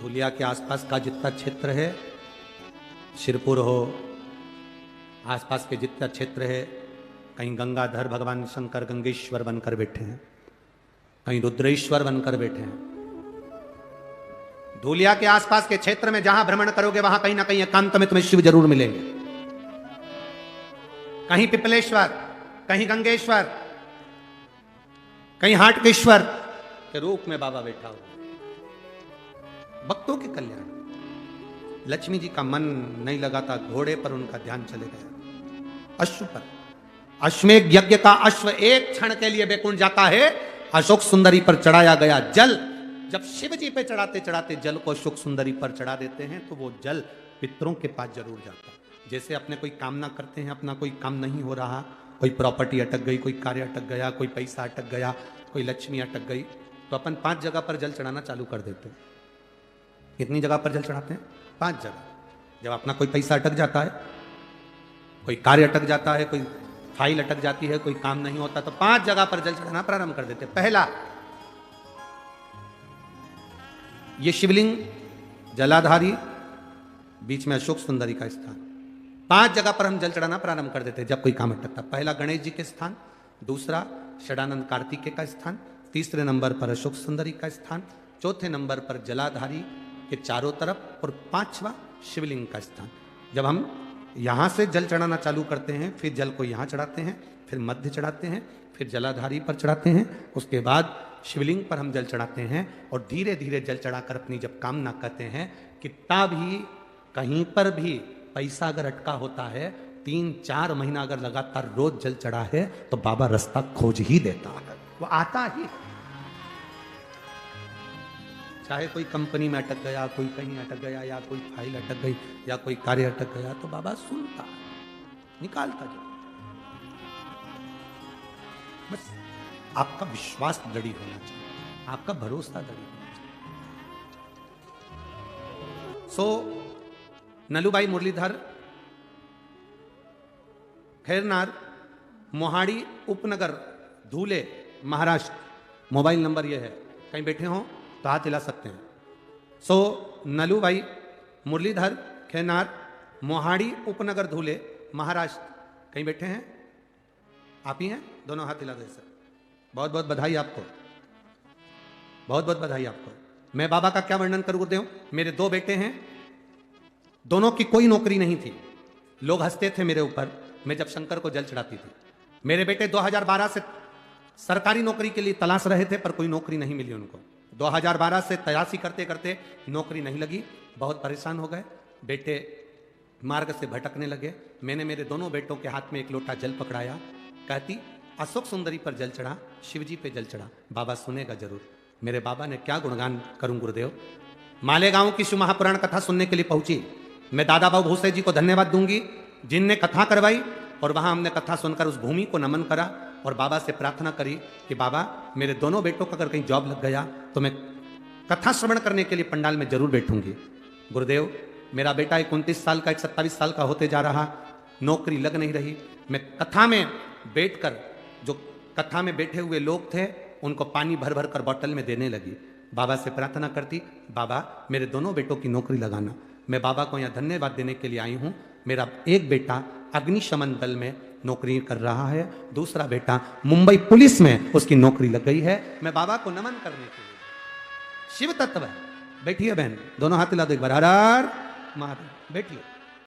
धुलिया के आसपास का जितना क्षेत्र है, शिरपुर हो, आसपास के जितना क्षेत्र है, कहीं गंगाधर भगवान शंकर गंगेश्वर बनकर बैठे हैं, कहीं रुद्रेश्वर बनकर बैठे हैं। धुलिया के आसपास के क्षेत्र में जहां भ्रमण करोगे वहां कहीं ना कहीं एकांत में तुम्हें शिव जरूर मिलेंगे। कहीं पिपलेश्वर, कहीं गंगेश्वर, कहीं हाटकेश्वर के रूप में बाबा बैठा हुआ। भक्तों के कल्याण। लक्ष्मी जी का मन नहीं लगाता, घोड़े पर उनका ध्यान चले गया, अश्व पर। अश्वमेध यज्ञ का अश्व एक क्षण के लिए बैकुंठ जाता है। अशोक सुंदरी पर चढ़ाया गया जल, जब शिव जी पे चढ़ाते चढ़ाते जल को अशोक सुंदरी पर चढ़ा देते हैं तो वो जल पितरों के पास जरूर जाता है। जैसे अपने कोई कामना करते हैं, अपना कोई काम नहीं हो रहा, कोई प्रॉपर्टी अटक गई, कोई कार्य अटक गया, कोई पैसा अटक गया, कोई लक्ष्मी अटक गई, तो अपन 5 जगह पर जल चढ़ाना चालू कर देते हैं। कितनी जगह पर जल चढ़ाते हैं? 5 जगह। जब अपना कोई पैसा अटक जाता है, कोई कार्य अटक जाता है, कोई फाइल अटक जाती है, कोई काम नहीं होता, तो 5 जगह पर जल चढ़ाना प्रारंभ कर देते हैं। पहला, ये शिवलिंग जलाधारी, बीच में अशोक सुंदरी का स्थान, 5 जगह पर हम जल चढ़ाना प्रारंभ कर देते हैं जब कोई काम अटकता। पहला गणेश जी के स्थान, दूसरा षडानंद कार्तिकेय का स्थान, तीसरे नंबर पर अशोक सुंदरी का स्थान, चौथे नंबर पर जलाधारी के चारों तरफ, और 5वां शिवलिंग का स्थान। जब हम यहां से जल चढ़ाना चालू करते हैं, फिर जल को यहां चढ़ाते हैं, फिर मध्य चढ़ाते हैं, फिर जलाधारी पर चढ़ाते हैं, उसके बाद शिवलिंग पर हम जल चढ़ाते हैं, और धीरे धीरे जल चढ़ाकर अपनी जब कामना करते हैं, कितना भी कहीं पर भी पैसा अगर अटका होता है, 3-4 महीना अगर लगातार रोज जल चढ़ा है तो बाबा रास्ता खोज ही देता है, वो आता ही। चाहे कोई कंपनी में अटक गया, कोई कहीं अटक गया, या कोई फाइल अटक गई, या कोई कार्य अटक गया, तो बाबा सुनता, निकालता जाए। बस आपका विश्वास दृढ़ होना चाहिए, आपका भरोसा दृढ़ होना चाहिए। सो नलूबाई मुरलीधर, खैरनार, मोहाड़ी उपनगर, धूले, महाराष्ट्र। मोबाइल नंबर यह है, कहीं बैठे हो तो हाथ हिला सकते हैं। सो नलूबाई मुरलीधर, खैरनार, मोहाड़ी उपनगर, धूले, महाराष्ट्र। कहीं बैठे हैं? आप ही हैं? दोनों हाथ हिला दे सर। बहुत बहुत बधाई आपको, बहुत बहुत बधाई आपको। मैं बाबा का क्या वर्णन करूं गुरुदेव? मेरे 2 बेटे हैं, दोनों की कोई नौकरी नहीं थी। लोग हंसते थे मेरे ऊपर, मैं जब शंकर को जल चढ़ाती थी। मेरे बेटे 2012 से सरकारी नौकरी के लिए तलाश रहे थे, पर कोई नौकरी नहीं मिली उनको। 2012 से तलाशी करते करते नौकरी नहीं लगी, बहुत परेशान हो गए। बेटे मार्ग से भटकने लगे। मैंने मेरे दोनों बेटों के हाथ में एक लोटा जल पकड़ाया, कहती अशोक सुंदरी पर जल चढ़ा, शिवजी पे जल चढ़ा, बाबा सुनेगा जरूर। मेरे बाबा ने क्या गुणगान करूं गुरुदेव। मालेगांव की शिव महापुराण कथा सुनने के लिए पहुंची। मैं दादा बाबू भूसे जी को धन्यवाद दूंगी जिनने कथा करवाई, और वहां हमने कथा सुनकर उस भूमि को नमन करा और बाबा से प्रार्थना करी कि बाबा मेरे दोनों बेटों का अगर कहीं जॉब लग गया तो मैं कथा श्रवण करने के लिए पंडाल में जरूर बैठूंगी। गुरुदेव, मेरा बेटा एक 29 साल का, एक 27 साल का होते जा रहा, नौकरी लग नहीं रही। मैं कथा में बैठकर, जो कथा में बैठे हुए लोग थे उनको पानी भर भर कर बॉटल में देने लगी। बाबा से प्रार्थना करती, बाबा मेरे दोनों बेटों की नौकरी लगाना। मैं बाबा को यहाँ धन्यवाद देने के लिए आई हूँ। मेरा एक बेटा अग्निशमन दल में नौकरी कर रहा है, दूसरा बेटा मुंबई पुलिस में उसकी नौकरी लग गई है। मैं बाबा को नमन करने के लिए। शिव तत्व है। बैठिए बहन, दोनों हाथ हिला दो एक बार, हर हर महादेव। बैठिए।